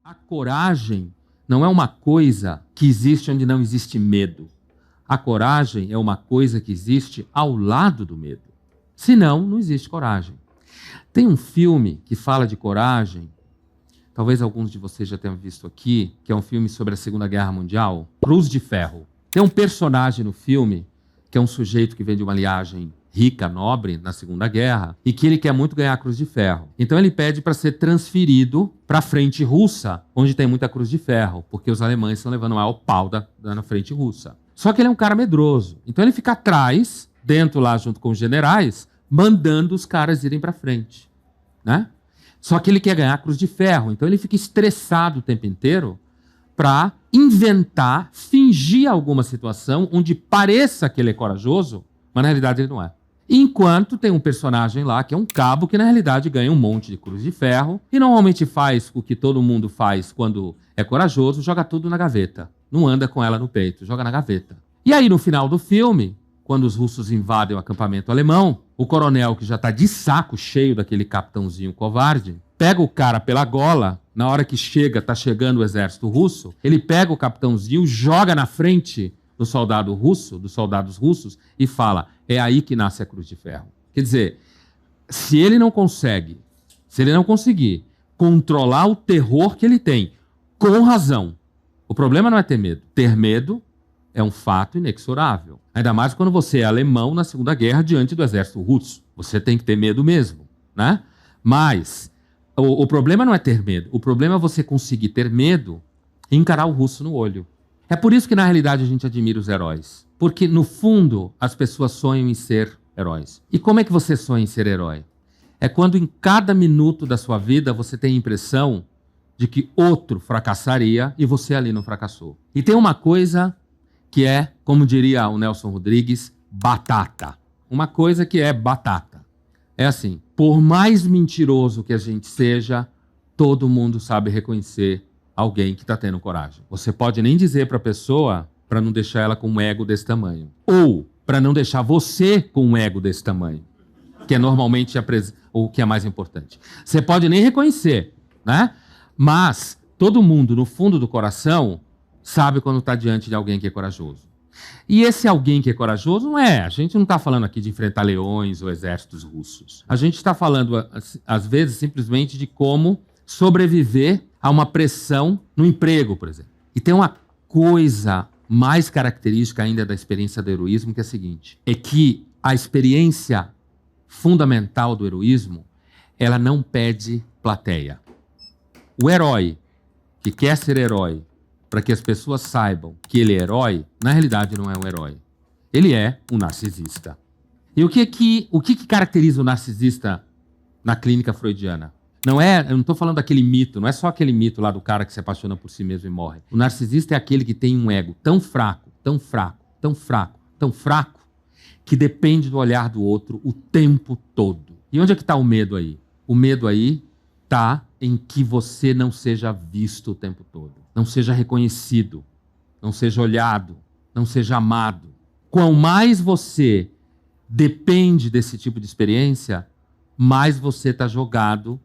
A coragem não é uma coisa que existe onde não existe medo. A coragem é uma coisa que existe ao lado do medo. Senão, não existe coragem. Tem um filme que fala de coragem, talvez alguns de vocês já tenham visto aqui, que é um filme sobre a Segunda Guerra Mundial, Cruz de Ferro. Tem um personagem no filme, que é um sujeito que vem de uma linhagem rica, nobre, na Segunda Guerra, e que ele quer muito ganhar a Cruz de Ferro. Então ele pede para ser transferido para a frente russa, onde tem muita Cruz de Ferro, porque os alemães estão levando ao pau na frente russa. Só que ele é um cara medroso. Então ele fica atrás, dentro lá junto com os generais, mandando os caras irem para frente, né? Só que ele quer ganhar a Cruz de Ferro, então ele fica estressado o tempo inteiro para inventar, fingir alguma situação onde pareça que ele é corajoso, mas na realidade ele não é. Enquanto tem um personagem lá, que é um cabo, que na realidade ganha um monte de Cruz de Ferro e normalmente faz o que todo mundo faz quando é corajoso, joga tudo na gaveta. Não anda com ela no peito, joga na gaveta. E aí no final do filme, quando os russos invadem o acampamento alemão, o coronel, que já está de saco cheio daquele capitãozinho covarde, pega o cara pela gola, na hora que está chegando o exército russo, ele pega o capitãozinho, joga na frente dos soldados russos e fala, é aí que nasce a Cruz de Ferro. Quer dizer, se ele não conseguir controlar o terror que ele tem, com razão, o problema não é ter medo. Ter medo é um fato inexorável. Ainda mais quando você é alemão na Segunda Guerra diante do exército russo. Você tem que ter medo mesmo, né? Mas o problema não é ter medo. O problema é você conseguir ter medo e encarar o russo no olho. É por isso que, na realidade, a gente admira os heróis. Porque, no fundo, as pessoas sonham em ser heróis. E como é que você sonha em ser herói? É quando em cada minuto da sua vida você tem a impressão de que outro fracassaria e você ali não fracassou. E tem uma coisa que é, como diria o Nelson Rodrigues, batata. Uma coisa que é batata. É assim, por mais mentiroso que a gente seja, todo mundo sabe reconhecer alguém que está tendo coragem. Você pode nem dizer para a pessoa para não deixar ela com um ego desse tamanho. Ou para não deixar você com um ego desse tamanho, que é normalmente o que é mais importante. Você pode nem reconhecer, né? Mas todo mundo, no fundo do coração, sabe quando está diante de alguém que é corajoso. E esse alguém que é corajoso a gente não está falando aqui de enfrentar leões ou exércitos russos. A gente está falando, às vezes, simplesmente de como sobreviver a uma pressão no emprego, por exemplo. E tem uma coisa mais característica ainda da experiência do heroísmo, que é a seguinte, é que a experiência fundamental do heroísmo, ela não pede plateia. O herói que quer ser herói para que as pessoas saibam que ele é herói, na realidade não é um herói. Ele é um narcisista. E o que caracteriza o narcisista na clínica freudiana? Eu não estou falando daquele mito, não é só aquele mito lá do cara que se apaixona por si mesmo e morre. O narcisista é aquele que tem um ego tão fraco, tão fraco, tão fraco, tão fraco, que depende do olhar do outro o tempo todo. E onde é que está o medo aí? O medo aí está em que você não seja visto o tempo todo, não seja reconhecido, não seja olhado, não seja amado. Quanto mais você depende desse tipo de experiência, mais você está jogado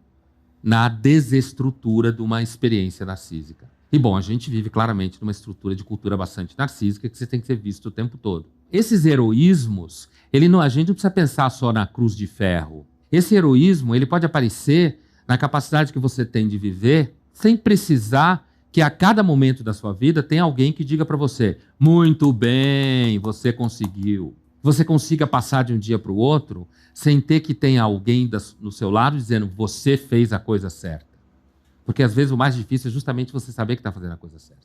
na desestrutura de uma experiência narcísica. E, bom, a gente vive claramente numa estrutura de cultura bastante narcísica que você tem que ser visto o tempo todo. Esses heroísmos, a gente não precisa pensar só na Cruz de Ferro. Esse heroísmo, ele pode aparecer na capacidade que você tem de viver sem precisar que a cada momento da sua vida tenha alguém que diga para você, muito bem, você conseguiu. Você consiga passar de um dia para o outro sem ter que ter alguém no seu lado dizendo você fez a coisa certa. Porque às vezes o mais difícil é justamente você saber que está fazendo a coisa certa.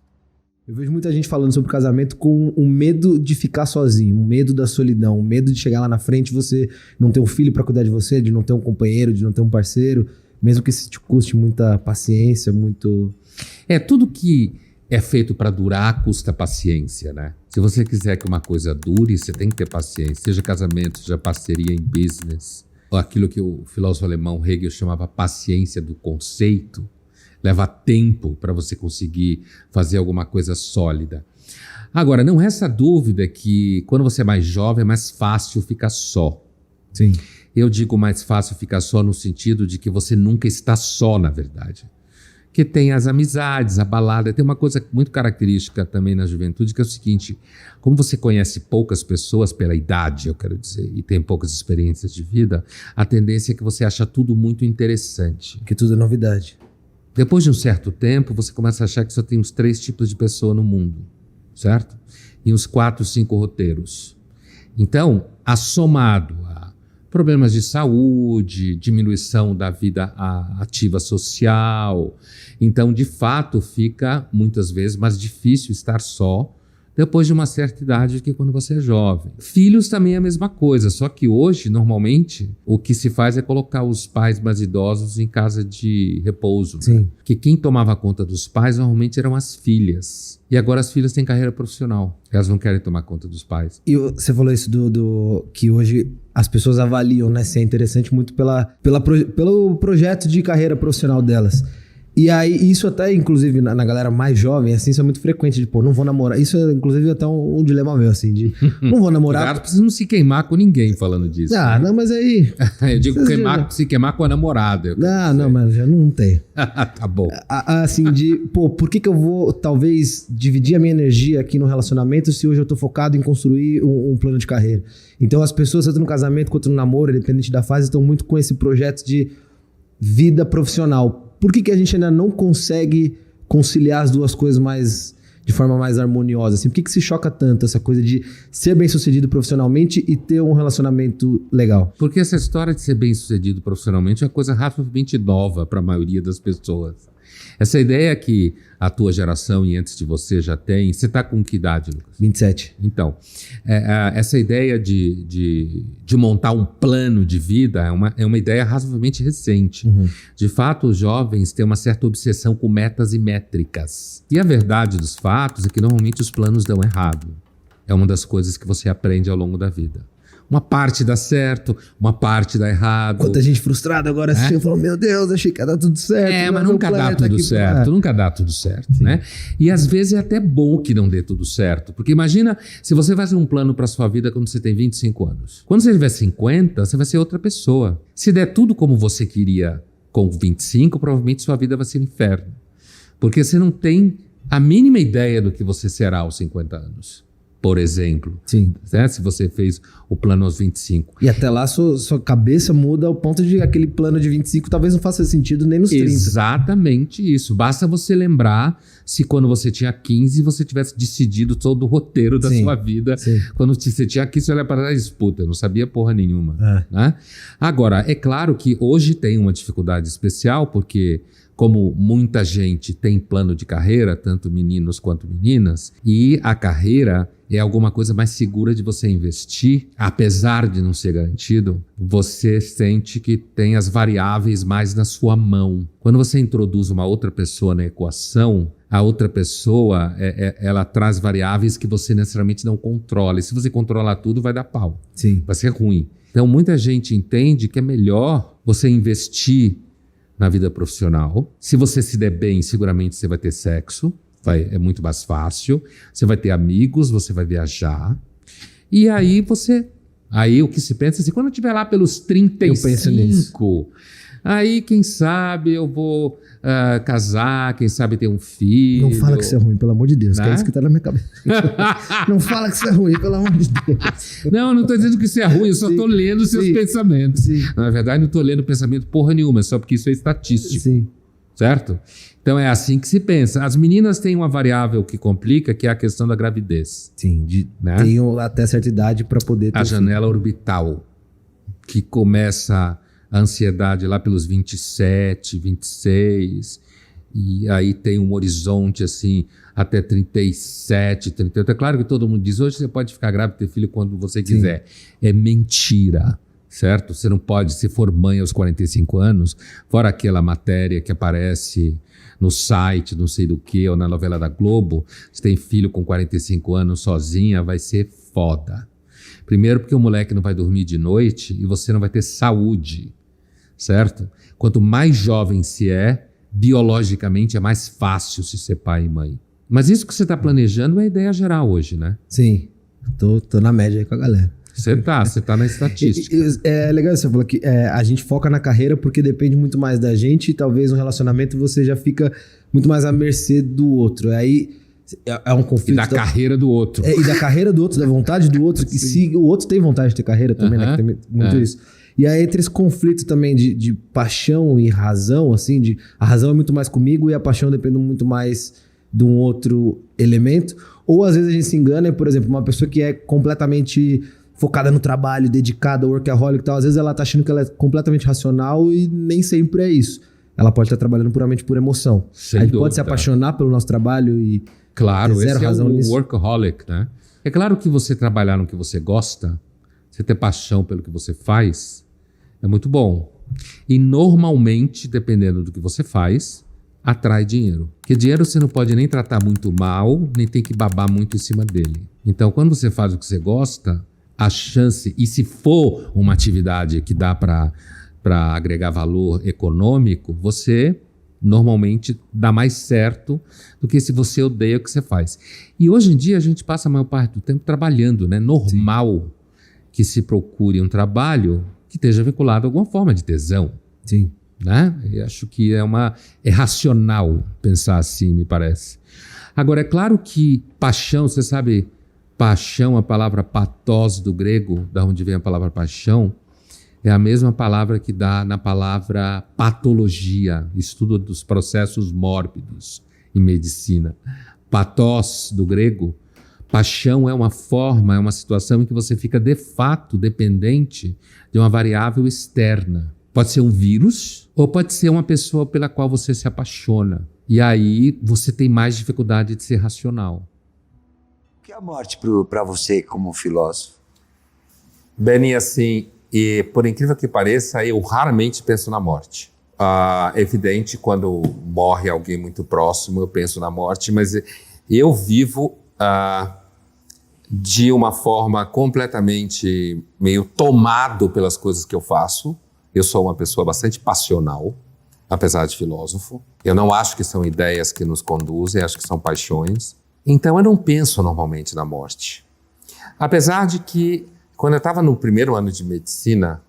Eu vejo muita gente falando sobre casamento com um medo de ficar sozinho, um medo da solidão, um medo de chegar lá na frente e você não ter um filho para cuidar de você, de não ter um companheiro, de não ter um parceiro, mesmo que isso te custe muita paciência, muito... Tudo que é feito para durar custa paciência, né? Se você quiser que uma coisa dure, você tem que ter paciência. Seja casamento, seja parceria em business. Ou aquilo que o filósofo alemão Hegel chamava paciência do conceito. Leva tempo para você conseguir fazer alguma coisa sólida. Agora, não resta dúvida que quando você é mais jovem é mais fácil ficar só. Sim. Eu digo mais fácil ficar só no sentido de que você nunca está só, na verdade. Porque tem as amizades, a balada. Tem uma coisa muito característica também na juventude, que é o seguinte: como você conhece poucas pessoas pela idade, eu quero dizer, e tem poucas experiências de vida, a tendência é que você acha tudo muito interessante. Que tudo é novidade. Depois de um certo tempo, você começa a achar que só tem uns 3 tipos de pessoa no mundo, certo? E uns 4, 5 roteiros. Então, assomado a problemas de saúde, diminuição da vida ativa social. Então, de fato, fica muitas vezes mais difícil estar só depois de uma certa idade do que quando você é jovem. Filhos também é a mesma coisa, só que hoje, normalmente, o que se faz é colocar os pais mais idosos em casa de repouso. Sim. Porque quem tomava conta dos pais normalmente eram as filhas. E agora as filhas têm carreira profissional. Elas não querem tomar conta dos pais. E você falou isso que hoje as pessoas avaliam, né? Se é interessante muito pelo projeto de carreira profissional delas. E aí, isso até, inclusive, na galera mais jovem, assim, isso é muito frequente, de, pô, não vou namorar. Isso é, inclusive, até um dilema meu, assim, de não vou namorar. Cuidado, precisa não se queimar com ninguém falando disso. Ah, né? não, mas aí... Eu digo se queimar com a namorada. Não, mas já não tem. Tá bom. Assim, por que eu vou, talvez, dividir a minha energia aqui no relacionamento se hoje eu tô focado em construir um plano de carreira? Então, as pessoas, tanto no casamento quanto no namoro, independente da fase, estão muito com esse projeto de vida profissional. Por que a gente ainda não consegue conciliar as duas coisas de forma mais harmoniosa? Assim? Por que se choca tanto essa coisa de ser bem-sucedido profissionalmente e ter um relacionamento legal? Porque essa história de ser bem-sucedido profissionalmente é uma coisa razoavelmente nova para a maioria das pessoas. Essa ideia que a tua geração e antes de você já tem... Você está com que idade, Lucas? 27. Então, essa ideia de montar um plano de vida é uma ideia razoavelmente recente. Uhum. De fato, os jovens têm uma certa obsessão com metas e métricas. E a verdade dos fatos é que normalmente os planos dão errado. É uma das coisas que você aprende ao longo da vida. Uma parte dá certo, uma parte dá errado. Quanta gente frustrada agora assistindo, falando, meu Deus, achei que ia dar tudo certo. Mas nunca dá tudo certo, nunca dá tudo certo, né? E às vezes é até bom que não dê tudo certo, porque imagina se você faz um plano para sua vida quando você tem 25 anos. Quando você tiver 50, você vai ser outra pessoa. Se der tudo como você queria com 25, provavelmente sua vida vai ser um inferno. Porque você não tem a mínima ideia do que você será aos 50 anos. Por exemplo, Sim. Né? Se você fez o plano aos 25. E até lá sua cabeça muda ao ponto de aquele plano de 25 talvez não faça sentido nem nos 30. Exatamente isso. Basta você lembrar se quando você tinha 15 você tivesse decidido todo o roteiro da sua vida. Sim. Quando você tinha 15 você olha para trás e disputa. Eu não sabia porra nenhuma. Né? Agora, é claro que hoje tem uma dificuldade especial porque... Como muita gente tem plano de carreira, tanto meninos quanto meninas, e a carreira é alguma coisa mais segura de você investir, apesar de não ser garantido, você sente que tem as variáveis mais na sua mão. Quando você introduz uma outra pessoa na equação, a outra pessoa, ela traz variáveis que você necessariamente não controla. E se você controlar tudo, vai dar pau. Sim. Vai ser ruim. Então, muita gente entende que é melhor você investir na vida profissional. Se você se der bem, seguramente você vai ter sexo, é muito mais fácil. Você vai ter amigos, você vai viajar. E aí o que se pensa é assim, quando eu estiver lá pelos 35, aí quem sabe eu vou casar, quem sabe ter um filho. Não fala que isso é ruim, pelo amor de Deus, né? que é isso que tá na minha cabeça. Não fala que isso é ruim, pelo amor de Deus. Não, eu não estou dizendo que isso é ruim, eu só estou lendo os seus pensamentos. Sim. Na verdade, não estou lendo pensamento porra nenhuma, só porque isso é estatístico. Sim. Certo? Então é assim que se pensa. As meninas têm uma variável que complica, que é a questão da gravidez. Sim, né? Tenho até certa idade para poder ter a janela orbital, que começa a ansiedade lá pelos 27, 26, e aí tem um horizonte assim até 37, 38. É claro que todo mundo diz, hoje você pode ficar grávida e ter filho quando você quiser. É mentira. Certo? Você não pode, se for mãe aos 45 anos, fora aquela matéria que aparece no site, não sei do que, ou na novela da Globo, você tem filho com 45 anos sozinha, vai ser foda. Primeiro porque o moleque não vai dormir de noite e você não vai ter saúde, certo? Quanto mais jovem se é, biologicamente é mais fácil se ser pai e mãe. Mas isso que você está planejando é a ideia geral hoje, né? Sim, tô na média aí com a galera. Você tá na estatística. É legal você falou que a gente foca na carreira porque depende muito mais da gente e talvez no relacionamento você já fica muito mais à mercê do outro. Aí é um conflito. E da carreira do outro. E da carreira do outro, da vontade do outro, que se o outro tem vontade de ter carreira também, né? Que tem muito isso. E aí entre esse conflito também de paixão e razão, assim, a razão é muito mais comigo e a paixão depende muito mais de um outro elemento. Ou às vezes a gente se engana, por exemplo, uma pessoa que é completamente focada no trabalho, dedicada, workaholic e tal, às vezes ela tá achando que ela é completamente racional e nem sempre é isso. Ela pode estar trabalhando puramente por emoção. Sem a gente dúvida. pode se apaixonar pelo nosso trabalho e Claro, ter zero esse razão é o nisso. workaholic, né? É claro que você trabalhar no que você gosta, você ter paixão pelo que você faz, é muito bom. E normalmente, dependendo do que você faz, atrai dinheiro. Porque dinheiro você não pode nem tratar muito mal, nem tem que babar muito em cima dele. Então, quando você faz o que você gosta, a chance, e se for uma atividade que dá para agregar valor econômico, você normalmente dá mais certo do que se você odeia o que você faz. E hoje em dia a gente passa a maior parte do tempo trabalhando, né? Normal que se procure um trabalho que esteja vinculado a alguma forma de tesão. Sim. Né? Eu acho que é racional pensar assim, me parece. Agora, é claro que paixão, você sabe, paixão, a palavra pathos do grego, da onde vem a palavra paixão, é a mesma palavra que dá na palavra patologia, estudo dos processos mórbidos em medicina. Pathos do grego, paixão é uma forma, é uma situação em que você fica de fato dependente de uma variável externa. Pode ser um vírus ou pode ser uma pessoa pela qual você se apaixona. E aí você tem mais dificuldade de ser racional. O que é a morte para você como filósofo? Beni, assim, e por incrível que pareça, eu raramente penso na morte. É evidente, quando morre alguém muito próximo, eu penso na morte, mas eu vivo de uma forma completamente meio tomado pelas coisas que eu faço. Eu sou uma pessoa bastante passional, apesar de filósofo. Eu não acho que são ideias que nos conduzem, acho que são paixões. Então eu não penso normalmente na morte. Apesar de que, quando eu estava no primeiro ano de medicina,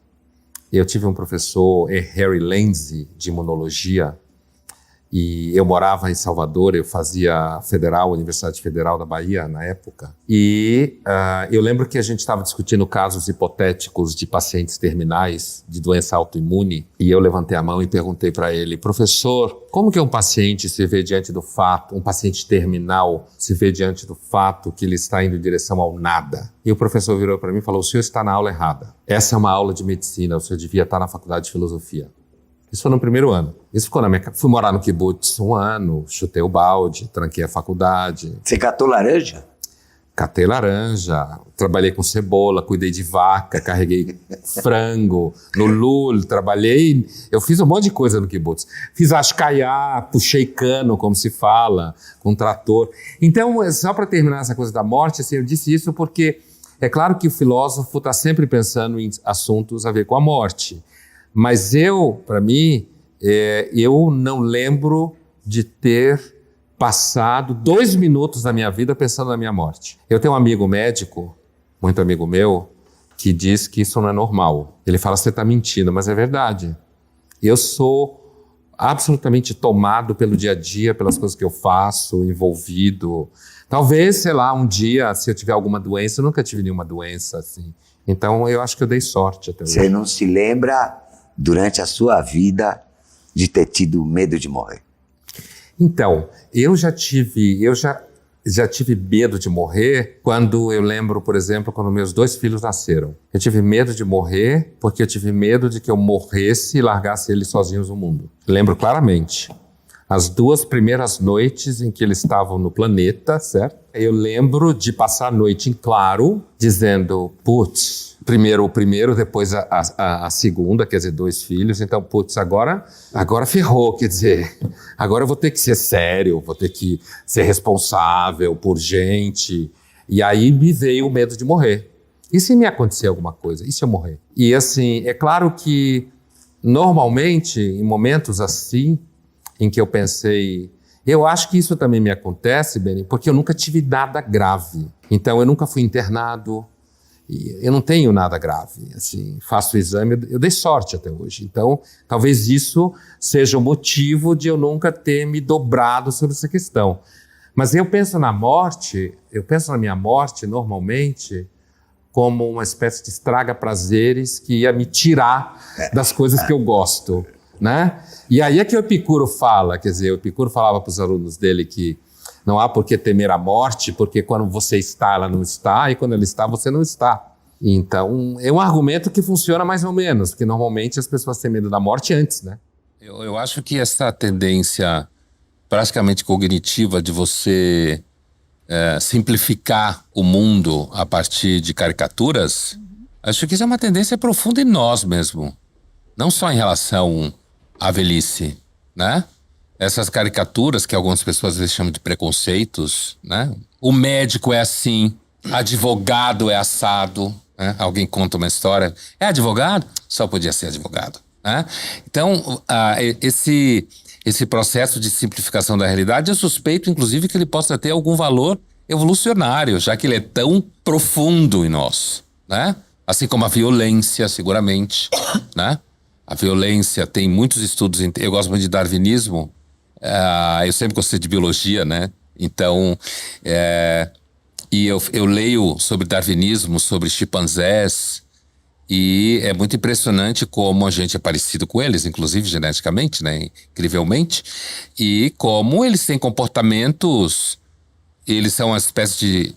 eu tive um professor, Harry Lenzi, de imunologia, e eu morava em Salvador, eu fazia Universidade Federal da Bahia na época, e eu lembro que a gente estava discutindo casos hipotéticos de pacientes terminais de doença autoimune, e eu levantei a mão e perguntei para ele: professor, como que um paciente se vê diante do fato, um paciente terminal se vê diante do fato que ele está indo em direção ao nada? E o professor virou para mim e falou: o senhor está na aula errada. Essa é uma aula de medicina, o senhor devia estar na faculdade de filosofia. Isso foi no primeiro ano. Isso ficou na minha casa. Fui morar no kibbutz 1 ano, chutei o balde, tranquei a faculdade. Você catou laranja? Catei laranja, trabalhei com cebola, cuidei de vaca, carreguei frango, no lul, trabalhei... Eu fiz um monte de coisa no kibbutz. Fiz ascaiá, puxei cano, como se fala, com trator. Então, só para terminar essa coisa da morte, assim, eu disse isso porque é claro que o filósofo está sempre pensando em assuntos a ver com a morte. Mas para mim, eu não lembro de ter passado 2 minutos da minha vida pensando na minha morte. Eu tenho um amigo médico, muito amigo meu, que diz que isso não é normal. Ele fala: você está mentindo, mas é verdade. Eu sou absolutamente tomado pelo dia a dia, pelas coisas que eu faço, envolvido. Talvez, sei lá, um dia, se eu tiver alguma doença, eu nunca tive nenhuma doença assim. Então, eu acho que eu dei sorte até hoje. Você não se lembra, durante a sua vida, de ter tido medo de morrer? Então, eu já tive medo de morrer quando eu lembro, por exemplo, quando meus 2 filhos nasceram. Eu tive medo de morrer porque eu tive medo de que eu morresse e largasse eles sozinhos no mundo. Lembro claramente. As 2 primeiras noites em que eles estavam no planeta, certo? Eu lembro de passar a noite em claro, dizendo: putz, primeiro o primeiro, depois a segunda, quer dizer, 2 filhos. Então, putz, agora ferrou, quer dizer, agora eu vou ter que ser sério, vou ter que ser responsável por gente. E aí me veio o medo de morrer. E se me acontecer alguma coisa? E se eu morrer? E assim, é claro que normalmente, em momentos assim, em que eu pensei... Eu acho que isso também me acontece, Beni, porque eu nunca tive nada grave. Então, eu nunca fui internado, E eu não tenho nada grave, assim, faço o exame, eu dei sorte até hoje. Então, talvez isso seja o motivo de eu nunca ter me dobrado sobre essa questão. Mas eu penso na minha morte normalmente como uma espécie de estraga-prazeres que ia me tirar das coisas que eu gosto, né? E aí é que o Epicuro fala, quer dizer, o Epicuro falava para os alunos dele que não há por que temer a morte, porque quando você está, ela não está, e quando ela está, você não está. Então, é um argumento que funciona mais ou menos, porque normalmente as pessoas têm medo da morte antes, né? Eu acho que essa tendência praticamente cognitiva de você simplificar o mundo a partir de caricaturas, acho que isso é uma tendência profunda em nós mesmo. Não só em relação à velhice, né? Essas caricaturas que algumas pessoas às vezes chamam de preconceitos, né? O médico é assim, advogado é assado, né? Alguém conta uma história, é advogado? Só podia ser advogado, né? Então, esse processo de simplificação da realidade, eu suspeito, inclusive, que ele possa ter algum valor evolucionário, já que ele é tão profundo em nós, né? Assim como a violência, seguramente, né? A violência tem muitos estudos, eu gosto muito de darwinismo, eu sempre gostei de biologia, né? Então, e eu leio sobre darwinismo, sobre chimpanzés, e é muito impressionante como a gente é parecido com eles, inclusive geneticamente, né? Incrivelmente, e como eles têm comportamentos, eles são uma espécie de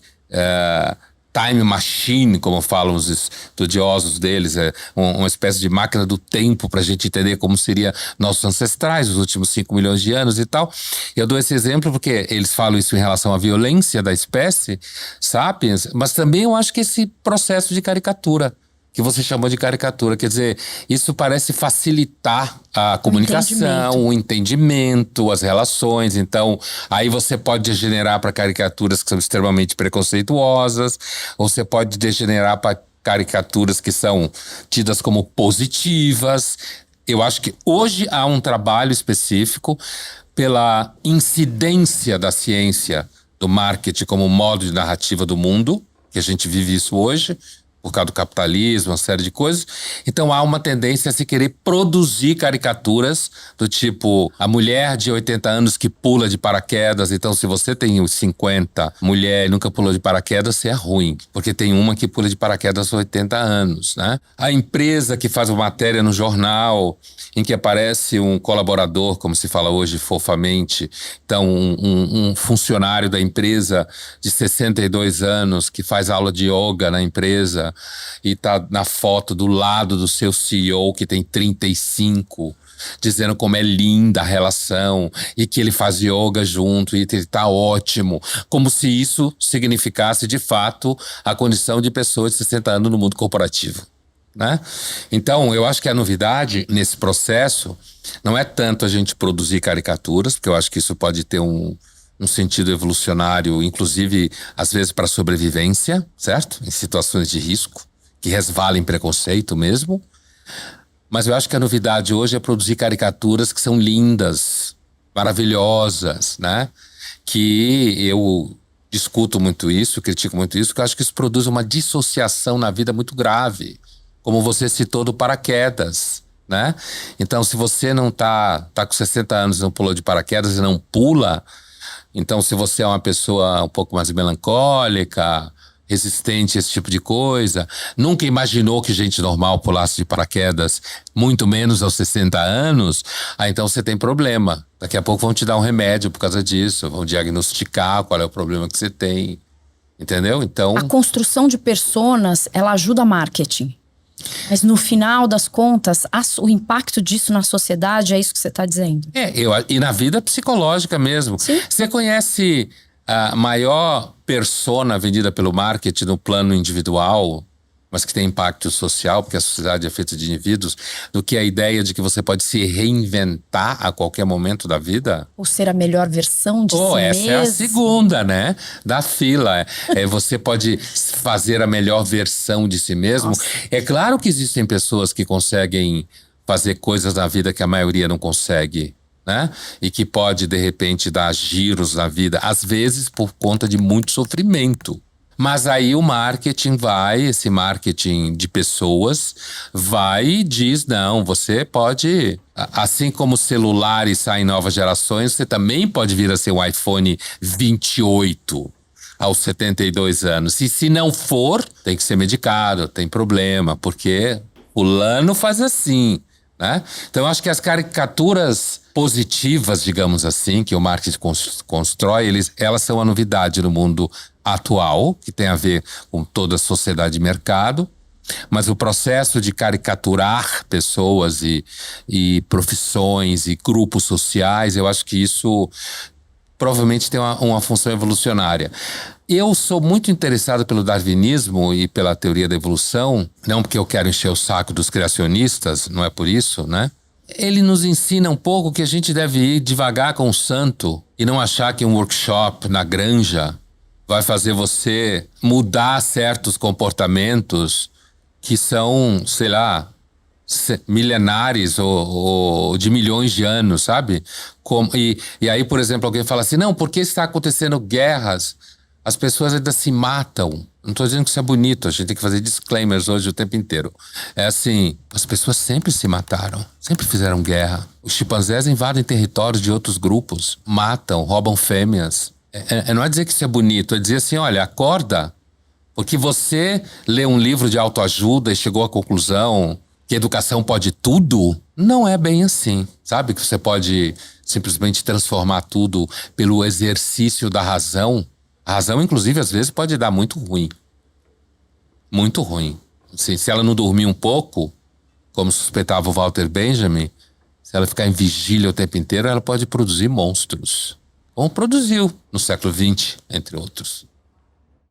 time machine, como falam os estudiosos deles, uma espécie de máquina do tempo para a gente entender como seria nossos ancestrais, os últimos 5 milhões de anos e tal. Eu dou esse exemplo porque eles falam isso em relação à violência da espécie, sapiens, mas também eu acho que esse processo de caricatura, que você chamou de caricatura, quer dizer, isso parece facilitar a comunicação, o entendimento, as relações. Então, aí você pode degenerar para caricaturas que são extremamente preconceituosas, ou você pode degenerar para caricaturas que são tidas como positivas. Eu acho que hoje há um trabalho específico pela incidência da ciência, do marketing como modo de narrativa do mundo, que a gente vive isso hoje, por causa do capitalismo, uma série de coisas. Então há uma tendência a se querer produzir caricaturas do tipo a mulher de 80 anos que pula de paraquedas. Então se você tem uns 50, mulher e nunca pulou de paraquedas, você é ruim, porque tem uma que pula de paraquedas há 80 anos, né? A empresa que faz uma matéria no jornal em que aparece um colaborador, como se fala hoje fofamente, então um funcionário da empresa de 62 anos que faz aula de yoga na empresa e tá na foto do lado do seu CEO que tem 35, dizendo como é linda a relação e que ele faz yoga junto e ele tá ótimo, como se isso significasse de fato a condição de pessoas de 60 anos no mundo corporativo, né? Então eu acho que a novidade nesse processo não é tanto a gente produzir caricaturas, porque eu acho que isso pode ter um sentido evolucionário, inclusive, às vezes, para sobrevivência, certo? Em situações de risco, que resvalem preconceito mesmo. Mas eu acho que a novidade hoje é produzir caricaturas que são lindas, maravilhosas, né? Que eu discuto muito isso, critico muito isso, porque eu acho que isso produz uma dissociação na vida muito grave. Como você citou do paraquedas, né? Então, se você não tá com 60 anos e não pulou de paraquedas e não pula... Então, se você é uma pessoa um pouco mais melancólica, resistente a esse tipo de coisa, nunca imaginou que gente normal pulasse de paraquedas, muito menos aos 60 anos, então você tem problema. Daqui a pouco vão te dar um remédio por causa disso, vão diagnosticar qual é o problema que você tem, entendeu? Então, a construção de personas, ela ajuda marketing. Mas no final das contas, o impacto disso na sociedade é isso que você está dizendo? E na vida psicológica mesmo. Sim. Você conhece a maior persona vendida pelo marketing no plano individual, mas que tem impacto social, porque a sociedade é feita de indivíduos, do que a ideia de que você pode se reinventar a qualquer momento da vida? Ou ser a melhor versão de si mesmo? Essa é a segunda, né? Da fila. Você pode fazer a melhor versão de si mesmo. Nossa. É claro que existem pessoas que conseguem fazer coisas na vida que a maioria não consegue, né? E que pode, de repente, dar giros na vida, às vezes por conta de muito sofrimento. Mas aí o marketing esse marketing de pessoas vai e diz, não, você pode, assim como celulares saem novas gerações, você também pode vir a ser um iPhone 28 aos 72 anos. E se não for, tem que ser medicado, tem problema, porque fulano faz assim, né? Então eu acho que as caricaturas positivas, digamos assim, que o marketing constrói, elas são a novidade no mundo atual, que tem a ver com toda a sociedade de mercado, mas o processo de caricaturar pessoas e profissões e grupos sociais, eu acho que isso provavelmente tem uma função evolucionária. Eu sou muito interessado pelo darwinismo e pela teoria da evolução, não porque eu quero encher o saco dos criacionistas, não é por isso, né? Ele nos ensina um pouco que a gente deve ir devagar com o santo e não achar que um workshop na granja vai fazer você mudar certos comportamentos que são, sei lá, milenares ou de milhões de anos, sabe? E aí, por exemplo, alguém fala assim, não, porque está acontecendo guerras? As pessoas ainda se matam. Não estou dizendo que isso é bonito, a gente tem que fazer disclaimers hoje o tempo inteiro. É assim, as pessoas sempre se mataram, sempre fizeram guerra. Os chimpanzés invadem territórios de outros grupos, matam, roubam fêmeas. Não é dizer que isso é bonito, é dizer assim, olha, acorda, porque você lê um livro de autoajuda e chegou à conclusão que educação pode tudo, não é bem assim, sabe? Que você pode simplesmente transformar tudo pelo exercício da razão. A razão, inclusive, às vezes pode dar muito ruim. Muito ruim. Assim, se ela não dormir um pouco, como suspeitava o Walter Benjamin, se ela ficar em vigília o tempo inteiro, ela pode produzir monstros. Como produziu no século XX, entre outros.